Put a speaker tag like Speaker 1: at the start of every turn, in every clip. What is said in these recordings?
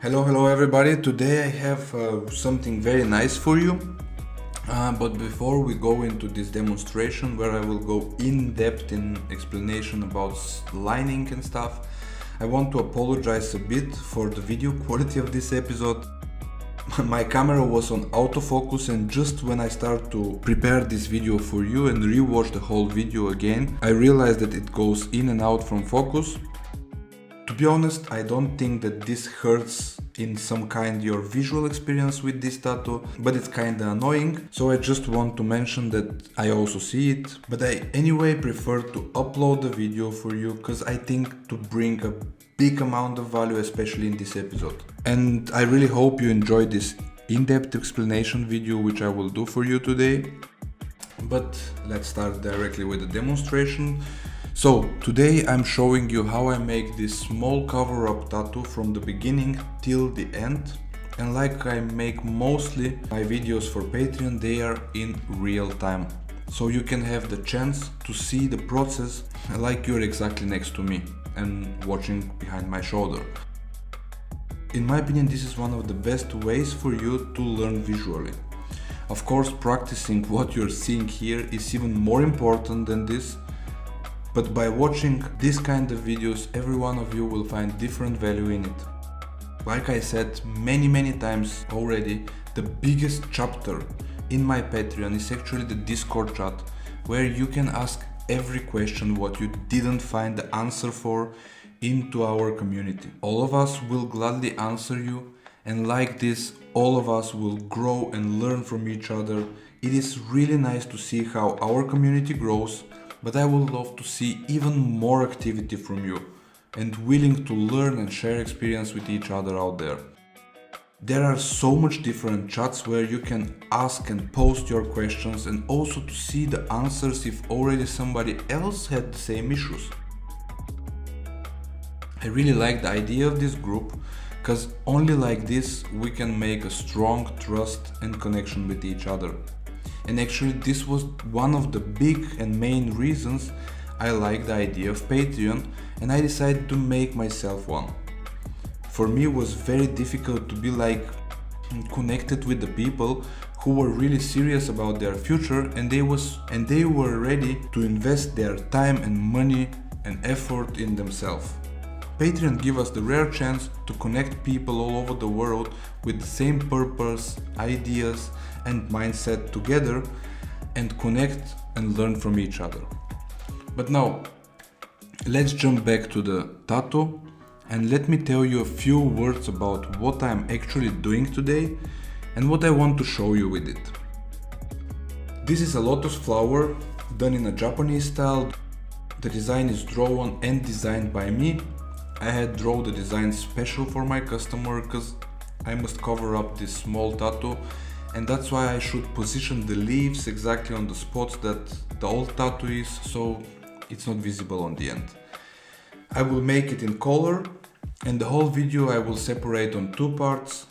Speaker 1: Hello everybody. Today I have something very nice for you. But before we go into this demonstration where I will go in depth in explanation about lining and stuff, I want to apologize a bit for the video quality of this episode. My camera was on autofocus, and just when I start to prepare this video for you and rewatch the whole video again, I realized that it goes in and out from focus. To be honest, I don't think that this hurts in some kind your visual experience with this tattoo, but it's kinda annoying, so I just want to mention that I also see it, but I anyway prefer to upload the video for you because I think to bring a big amount of value, especially in this episode. And I really hope you enjoyed this in-depth explanation video which I will do for you today. But let's start directly with the demonstration. So today I'm showing you how I make this small cover-up tattoo from the beginning till the end, and like I make mostly my videos for Patreon, they are in real time, so you can have the chance to see the process like you're exactly next to me and watching behind my shoulder. In my opinion, this is one of the best ways for you to learn visually. Of course, practicing what you're seeing here is even more important than this. But by watching this kind of videos, every one of you will find different value in it. Like I said many times already, the biggest chapter in my Patreon is actually the Discord chat, where you can ask every question what you didn't find the answer for into our community. All of us will gladly answer you, and like this, all of us will grow and learn from each other. It is really nice to see how our community grows. But I would love to see even more activity from you and willing to learn and share experience with each other out there. There are so much different chats where you can ask and post your questions, and also to see the answers if already somebody else had the same issues. I really like the idea of this group, because only like this we can make a strong trust and connection with each other. And actually this was one of the big and main reasons I like the idea of Patreon, and I decided to make myself one. For me it was very difficult to be connected with the people who were really serious about their future, and they were ready to invest their time and money and effort in themselves. Patreon gives us the rare chance to connect people all over the world with the same purpose, ideas and mindset together, and connect and learn from each other. But now, let's jump back to the tattoo, and let me tell you a few words about what I'm actually doing today and what I want to show you with it. This is a lotus flower done in a Japanese style. The design is drawn and designed by me. I had drawn the design special for my customer because I must cover up this small tattoo, and that's why I should position the leaves exactly on the spots that the old tattoo is, so it's not visible on the end. I will make it in color, and the whole video I will separate on two parts.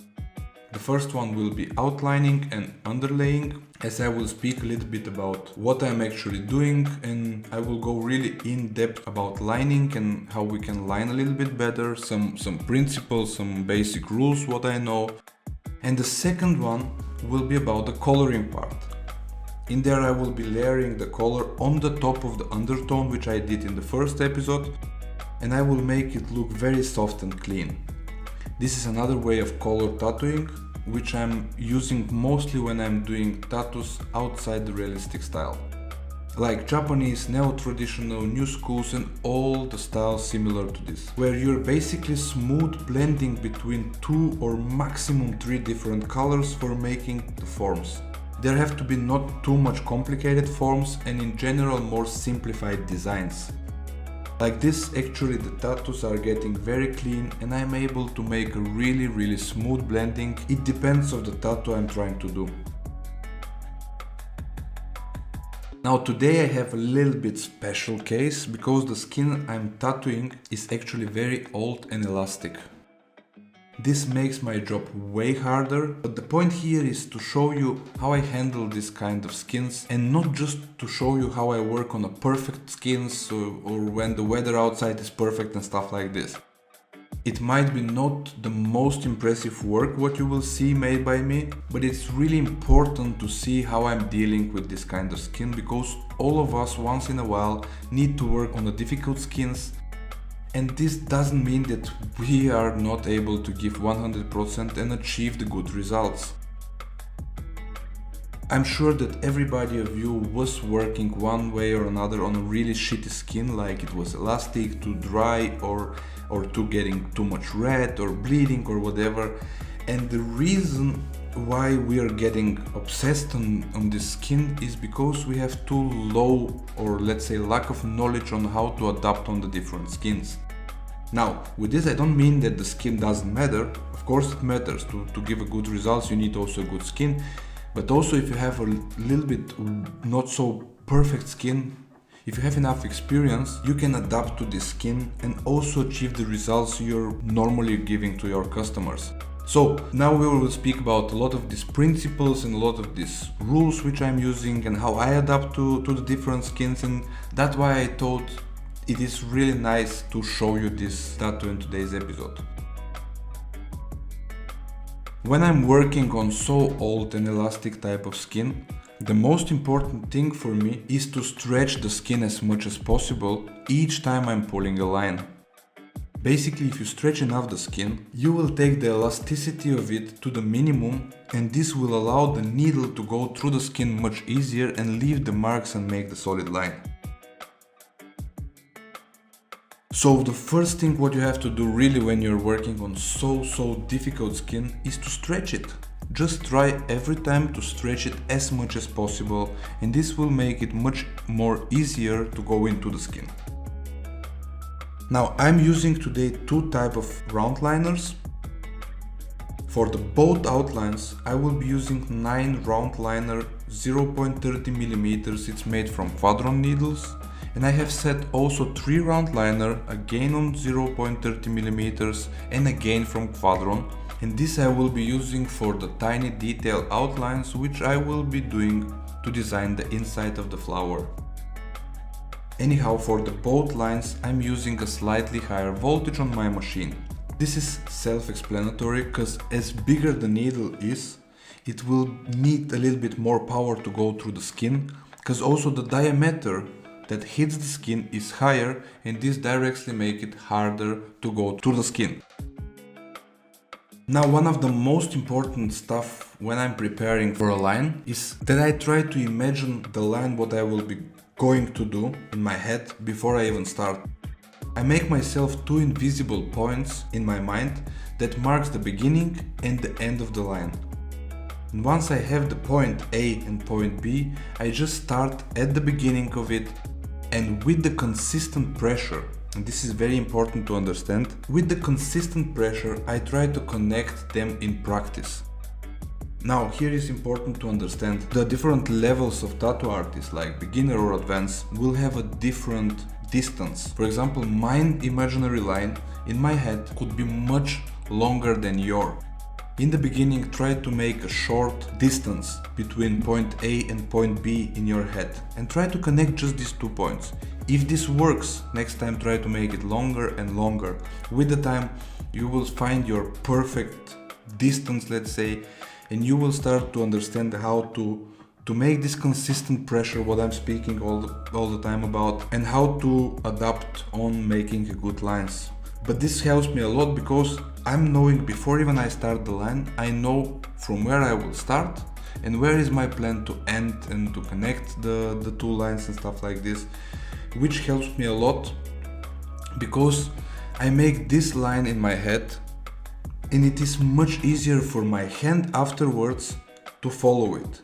Speaker 1: The first one will be outlining and underlaying, as I will speak a little bit about what I'm actually doing, and I will go really in depth about lining and how we can line a little bit better, some principles, some basic rules what I know. And the second one will be about the coloring part. In there I will be layering the color on the top of the undertone, which I did in the first episode, and I will make it look very soft and clean. This is another way of color tattooing, which I'm using mostly when I'm doing tattoos outside the realistic style. Like Japanese, neo-traditional, new schools and all the styles similar to this, where you're basically smooth blending between 2 or maximum 3 different colors for making the forms. There have to be not too much complicated forms, and in general more simplified designs. Like this, actually the tattoos are getting very clean, and I'm able to make a really smooth blending. It depends on the tattoo I'm trying to do. Now today I have a little bit special case, because the skin I'm tattooing is actually very old and elastic. This makes my job way harder, but the point here is to show you how I handle this kind of skins, and not just to show you how I work on a perfect skin or when the weather outside is perfect and stuff like this. It might be not the most impressive work what you will see made by me, but it's really important to see how I'm dealing with this kind of skin, because all of us once in a while need to work on the difficult skins, and this doesn't mean that we are not able to give 100% and achieve the good results. I'm sure that everybody of you was working one way or another on a really shitty skin, like it was elastic, too dry, or too getting too much red or bleeding or whatever. And the reason why we are getting obsessed on this skin is because we have too low, or let's say lack of knowledge on how to adapt on the different skins. Now, with this I don't mean that the skin doesn't matter. Of course it matters. To give a good results you need also a good skin. But also if you have a little bit not so perfect skin, if you have enough experience, you can adapt to this skin and also achieve the results you're normally giving to your customers. So now we will speak about a lot of these principles and a lot of these rules which I'm using and how I adapt to the different skins, and that's why I thought it is really nice to show you this tattoo in today's episode. When I'm working on so old and elastic type of skin, the most important thing for me is to stretch the skin as much as possible each time I'm pulling a line. Basically, if you stretch enough the skin, you will take the elasticity of it to the minimum, and this will allow the needle to go through the skin much easier and leave the marks and make the solid line. So the first thing what you have to do really when you're working on so difficult skin is to stretch it. Just try every time to stretch it as much as possible, and this will make it much more easier to go into the skin. Now I'm using today two types of round liners. For the both outlines I will be using 9 round liner 0.30mm. It's made from Quadron needles. And I have set also 3 round liner, again on 0.30mm and again from Quadron. And this I will be using for the tiny detail outlines which I will be doing to design the inside of the flower. Anyhow, for the both lines I'm using a slightly higher voltage on my machine. This is self-explanatory, because as bigger the needle is, it will need a little bit more power to go through the skin, because also the diameter that hits the skin is higher, and this directly makes it harder to go through the skin. Now, one of the most important stuff when I'm preparing for a line is that I try to imagine the line what I will be going to do in my head before I even start. I make myself 2 invisible points in my mind that marks the beginning and the end of the line. And once I have the point A and point B, I just start at the beginning of it, and with the consistent pressure, and this is very important to understand, with the consistent pressure I try to connect them in practice. Now here is important to understand the different levels of tattoo artists, like beginner or advanced, will have a different distance. For example, mine imaginary line in my head could be much longer than your. In the beginning, try to make a short distance between point A and point B in your head and try to connect just these 2 points. If this works, next time try to make it longer and longer. With the time you will find your perfect distance, let's say, and you will start to understand how to make this consistent pressure what I'm speaking all the time about, and how to adapt on making a good lines. But this helps me a lot because I'm knowing before even I start the line, I know from where I will start and where is my plan to end and to connect the 2 lines and stuff like this, which helps me a lot because I make this line in my head and it is much easier for my hand afterwards to follow it.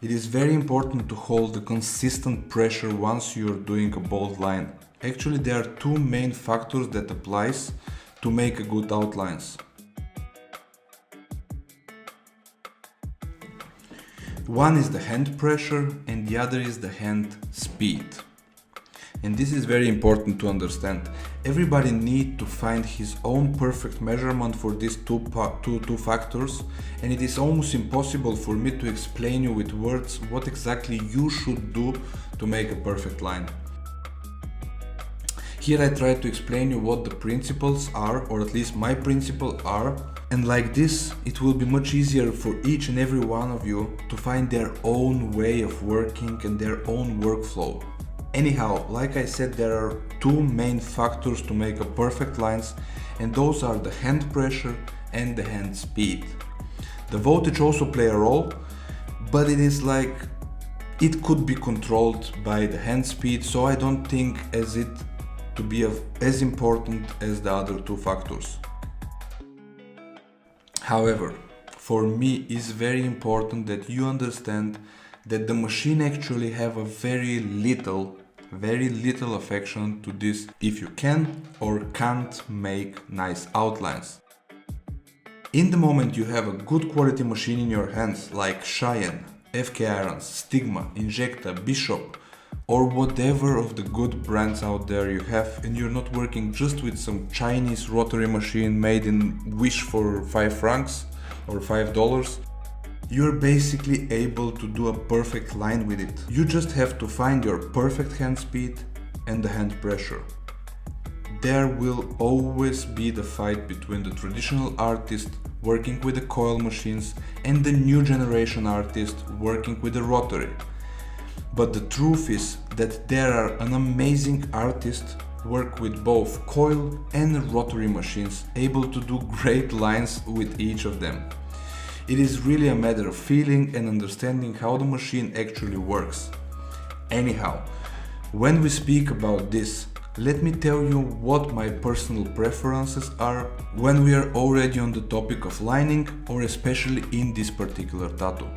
Speaker 1: It is very important to hold the consistent pressure once you're doing a bold line. Actually, there are 2 main factors that applies to make a good outlines. One is the hand pressure and the other is the hand speed. And this is very important to understand. Everybody needs to find his own perfect measurement for these two factors, and it is almost impossible for me to explain you with words what exactly you should do to make a perfect line. Here I try to explain you what the principles are, or at least my principles are, and like this it will be much easier for each and every one of you to find their own way of working and their own workflow. Anyhow, like I said, there are two main factors to make a perfect lines, and those are the hand pressure and the hand speed. The voltage also play a role, but it is like it could be controlled by the hand speed, so I don't think as it to be as important as the other two factors. However, for me it's very important that you understand that the machine actually have a very little affection to this if you can or can't make nice outlines. In the moment you have a good quality machine in your hands like Cheyenne, FK Irons, Stigma, Injecta, Bishop, or whatever of the good brands out there you have, and you're not working just with some Chinese rotary machine made in Wish for 5 francs or $5, you're basically able to do a perfect line with it. You just have to find your perfect hand speed and the hand pressure. There will always be the fight between the traditional artist working with the coil machines and the new generation artist working with the rotary. But the truth is that there are an amazing artists work with both coil and rotary machines, able to do great lines with each of them. It is really a matter of feeling and understanding how the machine actually works. Anyhow, when we speak about this, let me tell you what my personal preferences are when we are already on the topic of lining, or especially in this particular tattoo.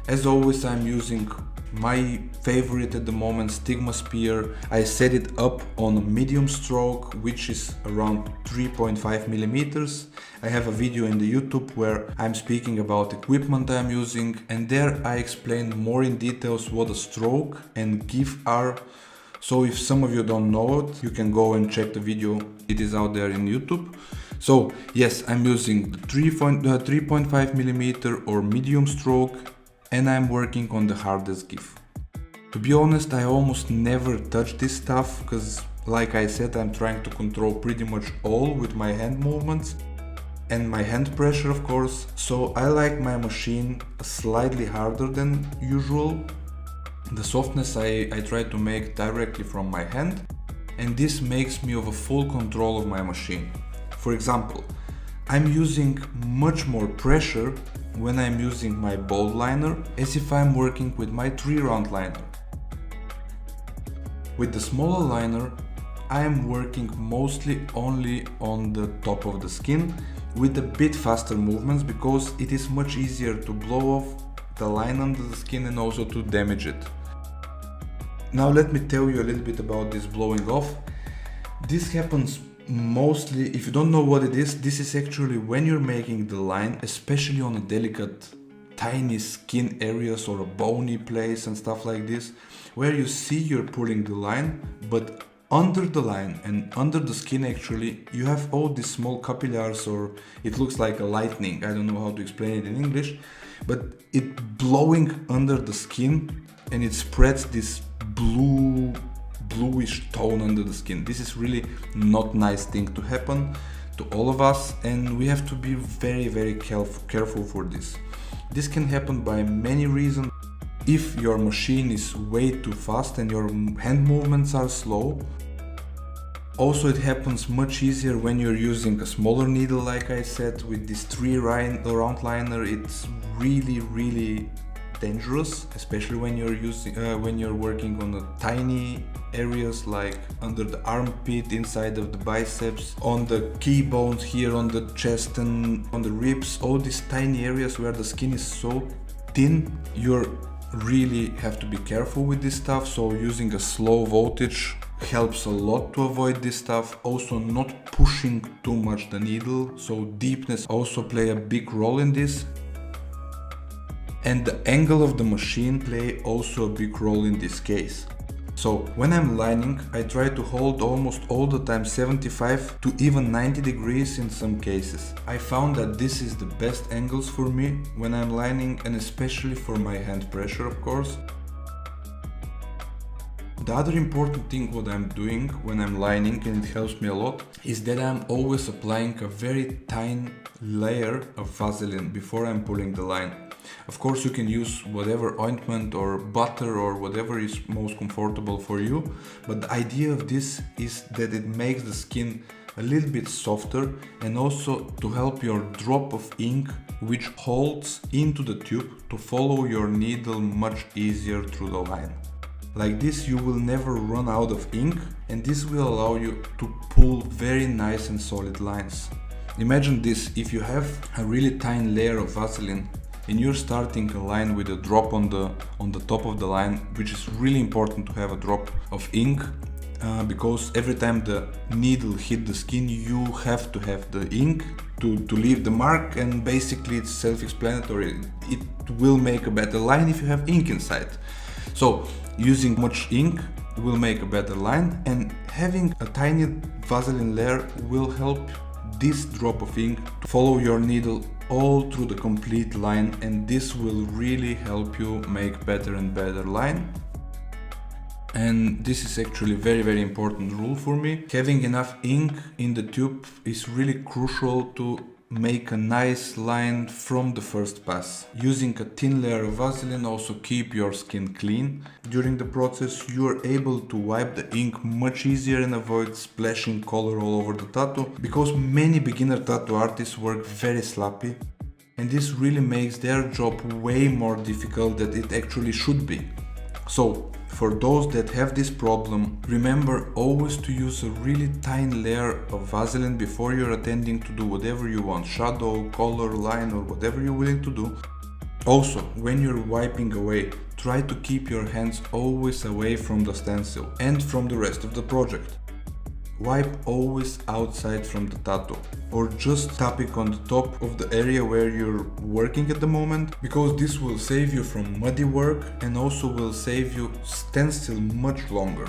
Speaker 1: As always, I'm using my favorite at the moment, Stigma Spear. I set it up on a medium stroke, which is around 3.5 millimeters. I have a video in the YouTube where I'm speaking about equipment I'm using, and there I explain more in details what a stroke and give are. So if some of you don't know it, you can go and check the video, it is out there in YouTube. So yes, I'm using the 3.5 millimeter or medium stroke, and I'm working on the hardest GIF. To be honest, I almost never touch this stuff, because like I said, I'm trying to control pretty much all with my hand movements and my hand pressure, of course, so I like my machine slightly harder than usual. The softness I try to make directly from my hand, and this makes me have a full control of my machine. For example, I'm using much more pressure when I'm using my bold liner as if I'm working with my 3-round liner. With the smaller liner, I am working mostly only on the top of the skin with a bit faster movements, because it is much easier to blow off the line under the skin and also to damage it. Now let me tell you a little bit about this blowing off. This happens mostly, if you don't know what it is, this is actually when you're making the line, especially on a delicate tiny skin areas or a bony place and stuff like this, where you see you're pulling the line, but under the line and under the skin actually you have all these small capillaries, or it looks like a lightning, I don't know how to explain it in English, but it blowing under the skin and it spreads this bluish tone under the skin. This is really not nice thing to happen to all of us, and we have to be very careful for this. This can happen by many reasons. If your machine is way too fast and your hand movements are slow. Also, it happens much easier when you're using a smaller needle, like I said, with this 3-round liner. It's really dangerous, especially when you're working on the tiny areas like under the armpit, inside of the biceps, on the key bones here on the chest and on the ribs, all these tiny areas where the skin is so thin. You really have to be careful with this stuff, so using a slow voltage helps a lot to avoid this stuff. Also, not pushing too much the needle, so deepness also play a big role in this. And the angle of the machine play also a big role in this case. So when I'm lining, I try to hold almost all the time 75 to even 90 degrees in some cases. I found that this is the best angles for me when I'm lining, and especially for my hand pressure, of course. The other important thing what I'm doing when I'm lining, and it helps me a lot, is that I'm always applying a very tiny layer of Vaseline before I'm pulling the line. Of course, you can use whatever ointment or butter or whatever is most comfortable for you, but the idea of this is that it makes the skin a little bit softer and also to help your drop of ink, which holds into the tube, to follow your needle much easier through the line. Like this, you will never run out of ink, and this will allow you to pull very nice and solid lines. Imagine this: if you have a really tiny layer of Vaseline and you're starting a line with a drop on the top of the line, which is really important to have a drop of ink, because every time the needle hit the skin, you have to have the ink to leave the mark, and basically it's self-explanatory. It will make a better line if you have ink inside. So using much ink will make a better line, and having a tiny Vaseline layer will help this drop of ink to follow your needle all through the complete line, and this will really help you make better and better line. And this is actually a very important rule for me. Having enough ink in the tube is really crucial to make a nice line from the first pass. Using a thin layer of Vaseline also keep your skin clean. During the process you are able to wipe the ink much easier and avoid splashing color all over the tattoo, because many beginner tattoo artists work very sloppy, and this really makes their job way more difficult than it actually should be. So for those that have this problem, remember always to use a really tiny layer of Vaseline before you're attempting to do whatever you want, shadow, color, line, or whatever you're willing to do. Also, when you're wiping away, try to keep your hands always away from the stencil and from the rest of the project. Wipe always outside from the tattoo, or just tapping on the top of the area where you're working at the moment, because this will save you from muddy work and also will save you stencil much longer.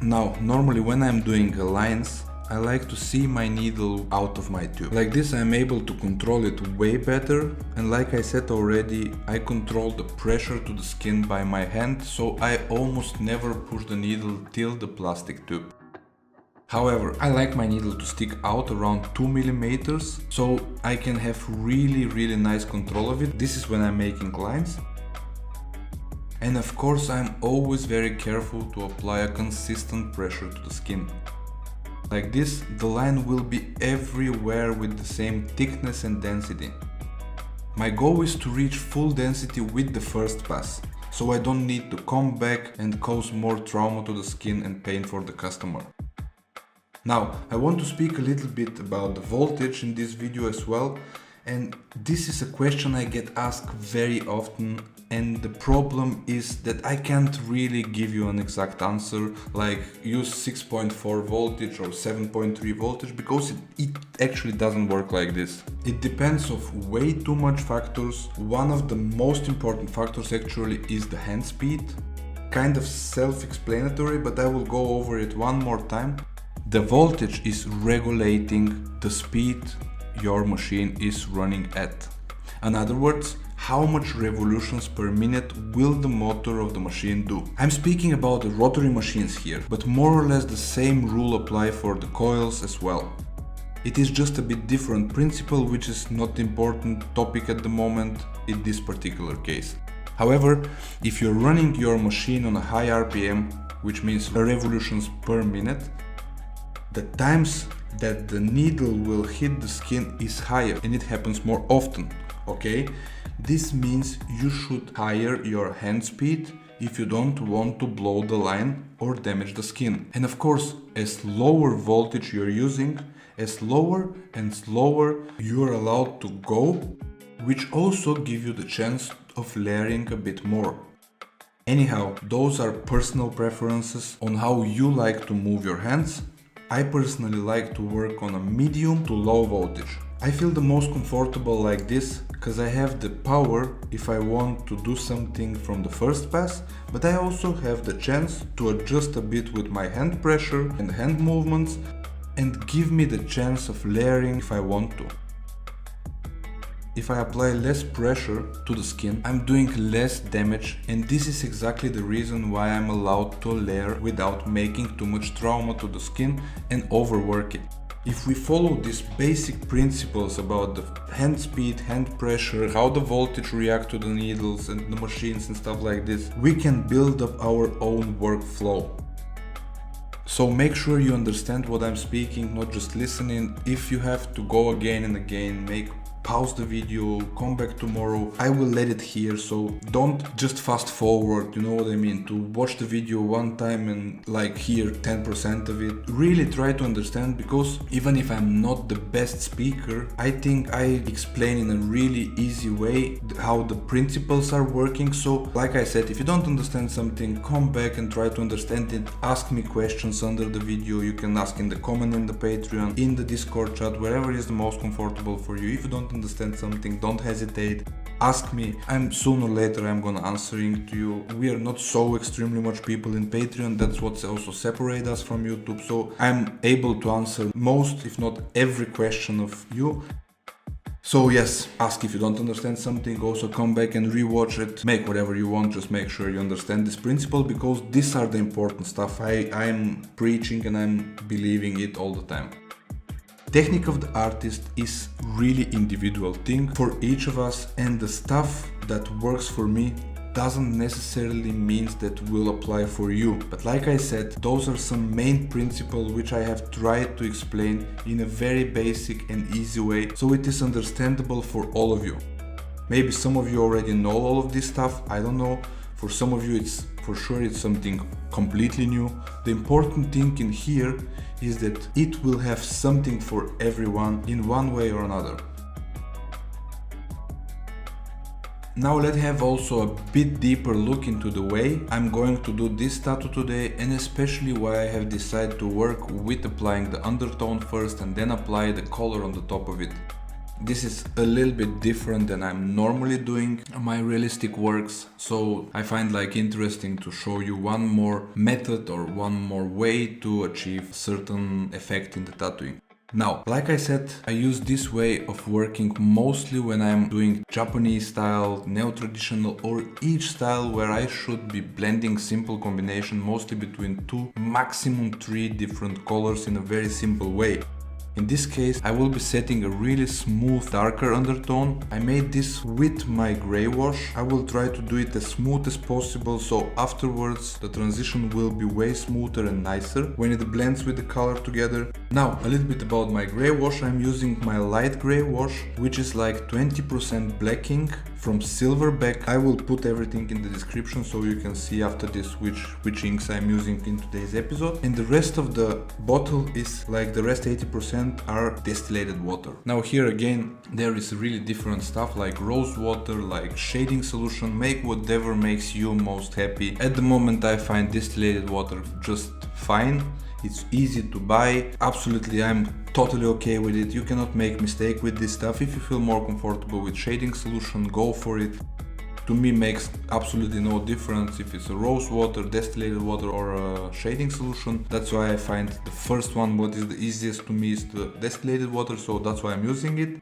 Speaker 1: Now, normally when I'm doing lines, I like to see my needle out of my tube. Like this I'm able to control it way better, and like I said already, I control the pressure to the skin by my hand, so I almost never push the needle till the plastic tube. However, I like my needle to stick out around 2 millimeters, so I can have really nice control of it. This is when I'm making lines. And of course, I'm always very careful to apply a consistent pressure to the skin. Like this, the line will be everywhere with the same thickness and density. My goal is to reach full density with the first pass, so I don't need to come back and cause more trauma to the skin and pain for the customer. Now, I want to speak a little bit about the voltage in this video as well, and this is a question I get asked very often, and the problem is that I can't really give you an exact answer, like use 6.4 voltage or 7.3 voltage, because it actually doesn't work like this. It depends of way too much factors. One of the most important factors actually is the hand speed. Kind of self-explanatory, but I will go over it one more time. The voltage is regulating the speed your machine is running at. In other words, how much revolutions per minute will the motor of the machine do. I'm speaking about the rotary machines here, but more or less the same rule apply for the coils as well. It is just a bit different principle, which is not important topic at the moment in this particular case. However, if you're running your machine on a high RPM, which means revolutions per minute, the times that the needle will hit the skin is higher, and it happens more often, okay? This means you should higher your hand speed if you don't want to blow the line or damage the skin. And of course, as lower voltage you're using, as lower and slower you're allowed to go, which also give you the chance of layering a bit more. Anyhow, those are personal preferences on how you like to move your hands. I personally like to work on a medium to low voltage. I feel the most comfortable like this because I have the power if I want to do something from the first pass, but I also have the chance to adjust a bit with my hand pressure and hand movements and give me the chance of layering if I want to. If I apply less pressure to the skin, I'm doing less damage, and this is exactly the reason why I'm allowed to layer without making too much trauma to the skin and overwork it. If we follow these basic principles about the hand speed, hand pressure, how the voltage react to the needles and the machines and stuff like this, we can build up our own workflow. So make sure you understand what I'm speaking, not just listening. If you have to go again and again, pause the video, come back tomorrow, I will let it here, so don't just fast forward, you know what I mean, to watch the video one time and like hear 10% of it. Really try to understand, because even if I'm not the best speaker, I think I explain in a really easy way how the principles are working. So like I said, if you don't understand something, come back and try to understand it. Ask me questions under the video. You can ask in the comment in the Patreon, in the Discord chat, wherever is the most comfortable for you. If you don't understand something, don't hesitate, ask me. Sooner or later I'm gonna answering to you. We are not so extremely much people in Patreon, that's what also separates us from YouTube, so I'm able to answer most, if not every question of you. So yes, ask if you don't understand something, also come back and rewatch it, make whatever you want, just make sure you understand this principle, because these are the important stuff. I'm preaching and I'm believing it all the time. Technique of the artist is really individual thing for each of us, and the stuff that works for me doesn't necessarily means that will apply for you. But like I said, those are some main principles which I have tried to explain in a very basic and easy way, so it is understandable for all of you. Maybe some of you already know all of this stuff, I don't know. For some of you it's for sure it's something completely new. The important thing in here is that it will have something for everyone in one way or another. Now let's have also a bit deeper look into the way I'm going to do this tattoo today, and especially why I have decided to work with applying the undertone first and then apply the color on the top of it. This is a little bit different than I'm normally doing my realistic works, so I find like interesting to show you one more method or one more way to achieve certain effect in the tattooing. Now, like I said, I use this way of working mostly when I'm doing Japanese style, neo-traditional, or each style where I should be blending simple combination mostly between 2, maximum 3 different colors in a very simple way. In this case, I will be setting a really smooth, darker undertone. I made this with my gray wash. I will try to do it as smooth as possible, so afterwards the transition will be way smoother and nicer when it blends with the color together. Now, a little bit about my gray wash. I'm using my light gray wash, which is like 20% blacking from Silverback. I will put everything in the description so you can see after this which inks I'm using in today's episode. And the rest of the bottle is like the rest 80% are distillated water. Now here again there is really different stuff like rose water, like shading solution, make whatever makes you most happy. At the moment I find distillated water just fine. It's easy to buy, absolutely I'm totally okay with it. You cannot make mistake with this stuff. If you feel more comfortable with shading solution, go for it. To me makes absolutely no difference if it's a rose water, distillated water or a shading solution. That's why I find the first one, what is the easiest to me, is the distillated water, so that's why I'm using it.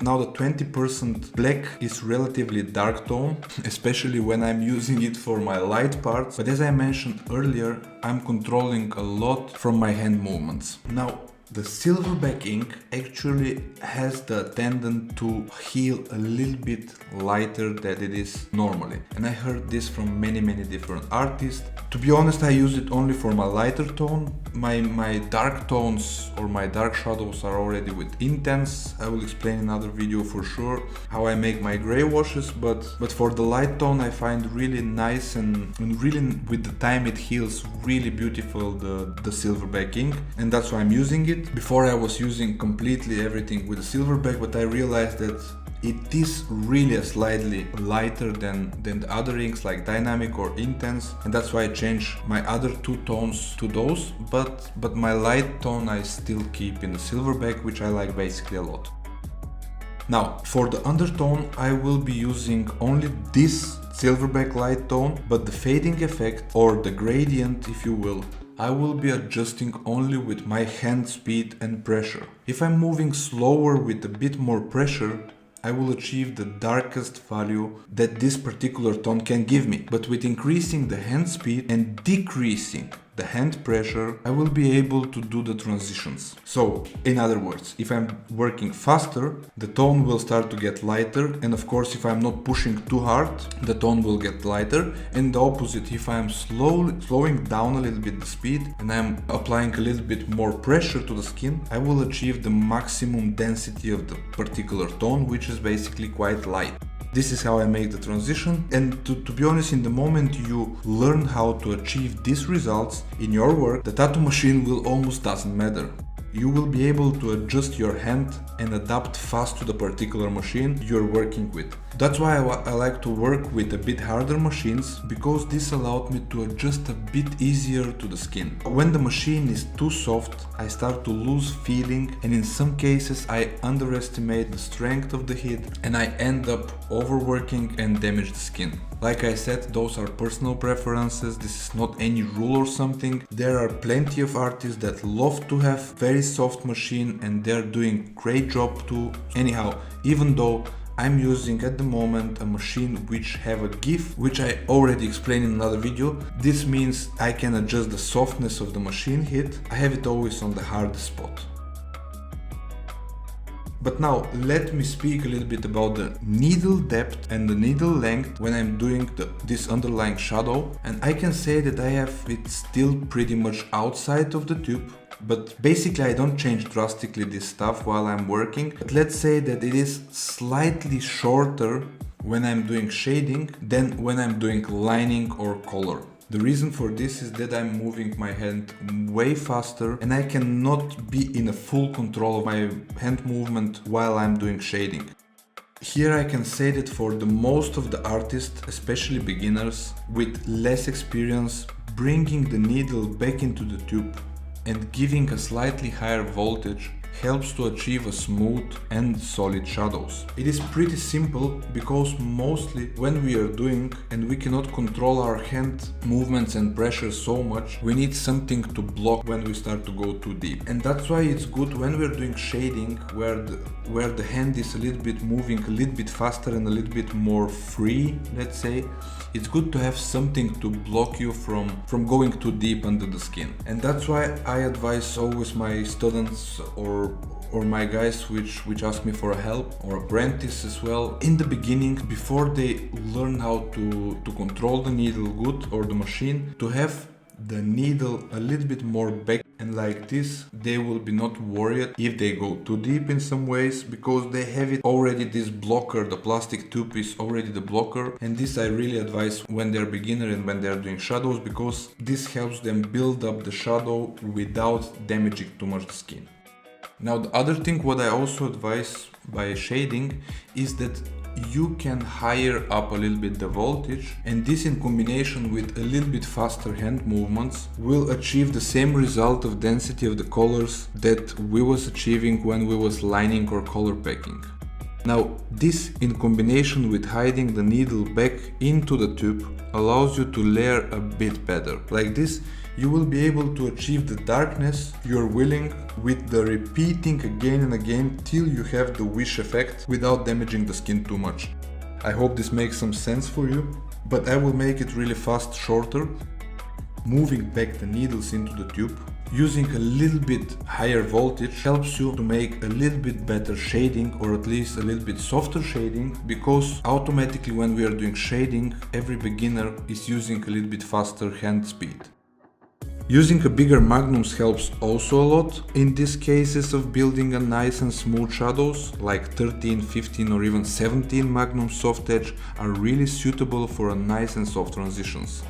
Speaker 1: Now the 20% black is relatively dark tone, especially when I'm using it for my light parts, but as I mentioned earlier, I'm controlling a lot from my hand movements. Now the Silverback ink actually has the tendency to heal a little bit lighter than it is normally, and I heard this from many different artists. To be honest, I use it only for my lighter tone. My dark tones or my dark shadows are already with intense. I will explain in another video for sure how I make my gray washes, but for the light tone I find really nice and really with the time it heals really beautiful the Silverback ink, and that's why I'm using it. Before I was using completely everything with the Silverback, but I realized that it is really a slightly lighter than the other inks like Dynamic or Intense, and that's why I changed my other 2 tones to those, but my light tone I still keep in the Silverback, which I like basically a lot. Now, for the undertone I will be using only this Silverback light tone, but the fading effect or the gradient, if you will, I will be adjusting only with my hand speed and pressure. If I'm moving slower with a bit more pressure, I will achieve the darkest value that this particular tone can give me. But with increasing the hand speed and decreasing the hand pressure, I will be able to do the transitions. So, in other words, if I'm working faster, the tone will start to get lighter, and of course if I'm not pushing too hard, the tone will get lighter, and the opposite, if I'm slowing down a little bit the speed and I'm applying a little bit more pressure to the skin, I will achieve the maximum density of the particular tone, which is basically quite light. This is how I make the transition, and to be honest, in the moment you learn how to achieve these results in your work, the tattoo machine will almost doesn't matter. You will be able to adjust your hand and adapt fast to the particular machine you're working with. That's why I like to work with a bit harder machines, because this allowed me to adjust a bit easier to the skin. When the machine is too soft, I start to lose feeling, and in some cases I underestimate the strength of the heat and I end up overworking and damage the skin. Like I said, those are personal preferences, this is not any rule or something. There are plenty of artists that love to have very soft machine and they're doing great job too. Anyhow, even though I'm using at the moment a machine which have a GIF, which I already explained in another video. This means I can adjust the softness of the machine heat. I have it always on the hardest spot. But now let me speak a little bit about the needle depth and the needle length when I'm doing this underlying shadow. And I can say that I have it still pretty much outside of the tube. But basically I don't change drastically this stuff while I'm working. But let's say that it is slightly shorter when I'm doing shading than when I'm doing lining or color. The reason for this is that I'm moving my hand way faster and I cannot be in a full control of my hand movement while I'm doing shading. Here I can say that for the most of the artists, especially beginners with less experience, bringing the needle back into the tube and giving a slightly higher voltage helps to achieve a smooth and solid shadows. It is pretty simple because mostly when we are doing and we cannot control our hand movements and pressure so much, we need something to block when we start to go too deep. And that's why it's good when we're doing shading where the hand is a little bit moving a little bit faster and a little bit more free, let's say. It's good to have something to block you from going too deep under the skin. And that's why I advise always my students or my guys which ask me for a help, or apprentice as well, in the beginning, before they learn how to control the needle good or the machine, to have the needle a little bit more back, and like this they will be not worried if they go too deep in some ways, because they have it already, this blocker, the plastic tube is already the blocker. And this I really advise when they're beginner and when they're doing shadows, because this helps them build up the shadow without damaging too much the skin. Now the other thing what I also advise by shading is that you can higher up a little bit the voltage, and this in combination with a little bit faster hand movements will achieve the same result of density of the colors that we was achieving when we was lining or color packing. Now this in combination with hiding the needle back into the tube allows you to layer a bit better. Like this you will be able to achieve the darkness you're willing with the repeating again and again till you have the wish effect without damaging the skin too much. I hope this makes some sense for you, but I will make it really fast, shorter. Moving back the needles into the tube, using a little bit higher voltage helps you to make a little bit better shading, or at least a little bit softer shading, because automatically when we are doing shading, every beginner is using a little bit faster hand speed. Using a bigger magnums helps also a lot in these cases of building a nice and smooth shadows, like 13, 15 or even 17 magnum soft edge are really suitable for a nice and soft transitions.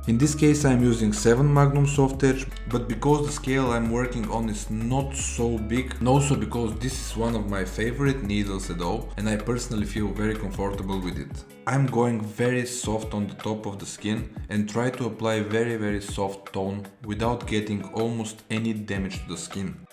Speaker 1: In this case I'm using 7 magnum soft edge, but because the scale I'm working on is not so big, and also because this is one of my favorite needles at all, and I personally feel very comfortable with it, I'm going very soft on the top of the skin and try to apply very soft tone without getting almost any damage to the skin.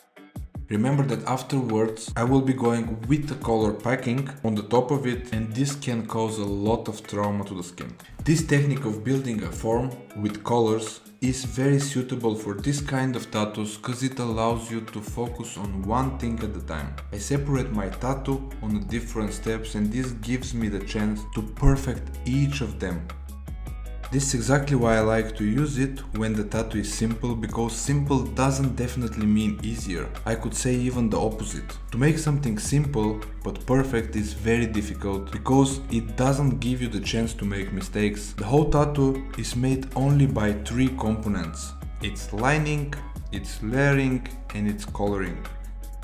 Speaker 1: Remember that afterwards I will be going with the color packing on the top of it, and this can cause a lot of trauma to the skin. This technique of building a form with colors is very suitable for this kind of tattoos because it allows you to focus on one thing at a time. I separate my tattoo on the different steps, and this gives me the chance to perfect each of them. This is exactly why I like to use it when the tattoo is simple, because simple doesn't definitely mean easier. I could say even the opposite. To make something simple but perfect is very difficult because it doesn't give you the chance to make mistakes. The whole tattoo is made only by 3 components. It's lining, it's layering, and it's coloring.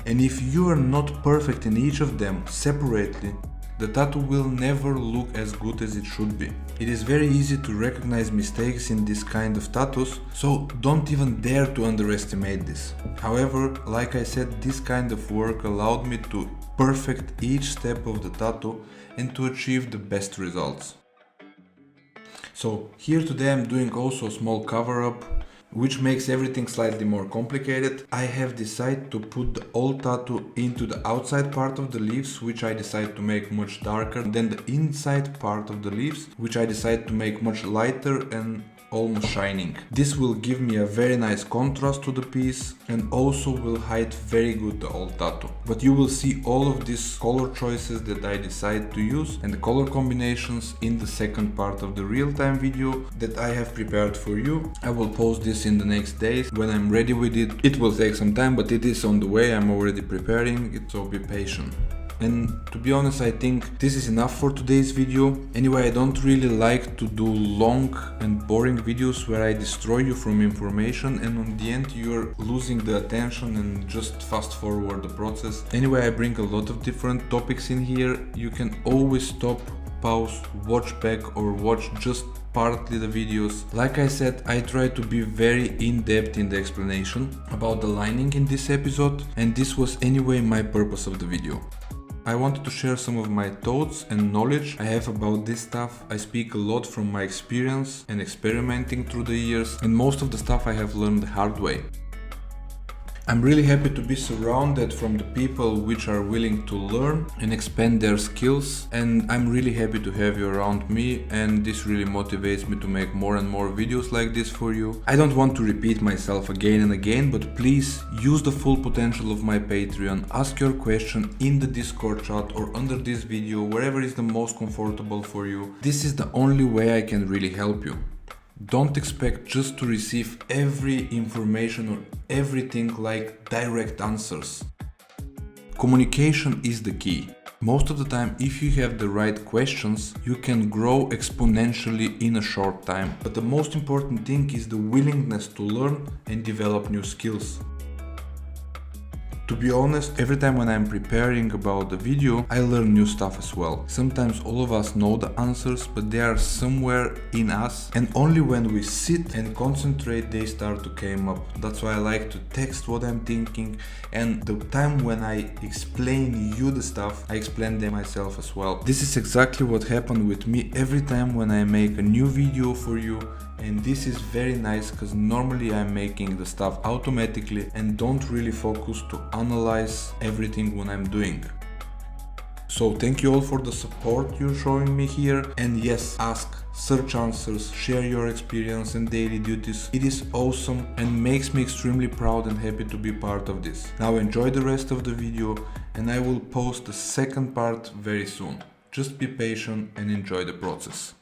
Speaker 1: And if you are not perfect in each of them separately, the tattoo will never look as good as it should be. It is very easy to recognize mistakes in this kind of tattoos, so don't even dare to underestimate this. However, like I said, this kind of work allowed me to perfect each step of the tattoo and to achieve the best results. So here today I'm doing also a small cover up, which makes everything slightly more complicated. I have decided to put the old tattoo into the outside part of the leaves, which I decided to make much darker than the inside part of the leaves, which I decided to make much lighter and almost shining. This will give me a very nice contrast to the piece and also will hide very good the old tattoo. But you will see all of these color choices that I decided to use and the color combinations in the second part of the real-time video that I have prepared for you. I will post this in the next days when I'm ready with it. It will take some time, but it is on the way. I'm already preparing it, so be patient. And to be honest, I think this is enough for today's video. Anyway, I don't really like to do long and boring videos where I destroy you from information and on the end you're losing the attention and just fast forward the process. Anyway, I bring a lot of different topics in here. You can always stop, pause, watch back or watch just partly the videos. Like I said, I try to be very in-depth in the explanation about the lining in this episode, and this was anyway my purpose of the video. I wanted to share some of my thoughts and knowledge I have about this stuff. I speak a lot from my experience and experimenting through the years, and most of the stuff I have learned the hard way. I'm really happy to be surrounded from the people which are willing to learn and expand their skills, and I'm really happy to have you around me, and this really motivates me to make more and more videos like this for you. I don't want to repeat myself again and again, but please use the full potential of my Patreon. Ask your question in the Discord chat or under this video, wherever is the most comfortable for you. This is the only way I can really help you. Don't expect just to receive every information or everything like direct answers. Communication is the key. Most of the time, if you have the right questions, you can grow exponentially in a short time. But the most important thing is the willingness to learn and develop new skills. To be honest, every time when I'm preparing about the video, I learn new stuff as well. Sometimes all of us know the answers, but they are somewhere in us, and only when we sit and concentrate they start to come up. That's why I like to text what I'm thinking, and the time when I explain you the stuff, I explain them myself as well. This is exactly what happened with me every time when I make a new video for you. And this is very nice because normally I'm making the stuff automatically and don't really focus to analyze everything when I'm doing. So thank you all for the support you're showing me here, and yes, ask, search answers, share your experience and daily duties. It is awesome and makes me extremely proud and happy to be part of this. Now enjoy the rest of the video, and I will post the second part very soon. Just be patient and enjoy the process.